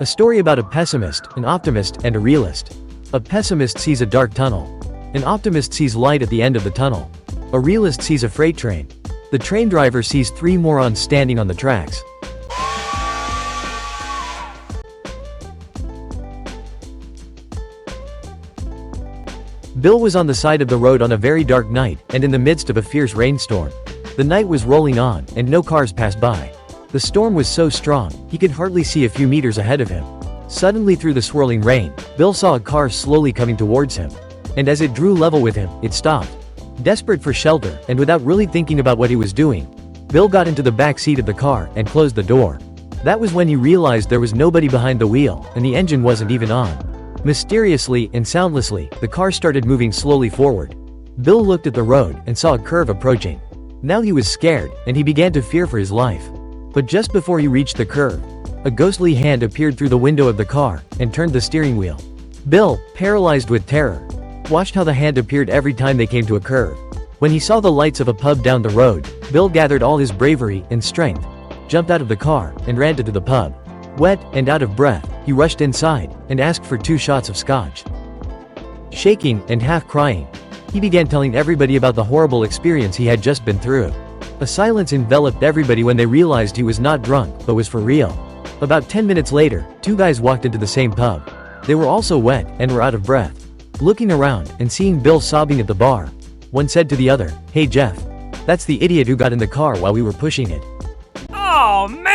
A story about a pessimist, an optimist, and a realist. A pessimist sees a dark tunnel. An optimist sees light at the end of the tunnel. A realist sees a freight train. The train driver sees three morons standing on the tracks. Bill was on the side of the road on a very dark night, and in the midst of a fierce rainstorm. The night was rolling on, and no cars passed by. The storm was so strong, he could hardly see a few meters ahead of him. Suddenly through the swirling rain, Bill saw a car slowly coming towards him. And as it drew level with him, it stopped. Desperate for shelter, and without really thinking about what he was doing, Bill got into the back seat of the car and closed the door. That was when he realized there was nobody behind the wheel, and the engine wasn't even on. Mysteriously and soundlessly, the car started moving slowly forward. Bill looked at the road and saw a curve approaching. Now he was scared, and he began to fear for his life. But just before he reached the curve, a ghostly hand appeared through the window of the car and turned the steering wheel. Bill, paralyzed with terror, watched how the hand appeared every time they came to a curve. When he saw the lights of a pub down the road, Bill gathered all his bravery and strength, jumped out of the car, and ran to the pub. Wet and out of breath, he rushed inside and asked for 2 shots of scotch. Shaking and half crying, he began telling everybody about the horrible experience he had just been through. A silence enveloped everybody when they realized he was not drunk, but was for real. About 10 minutes later, 2 guys walked into the same pub. They were also wet and were out of breath. Looking around and seeing Bill sobbing at the bar, one said to the other, "Hey Jeff, that's the idiot who got in the car while we were pushing it." Oh man!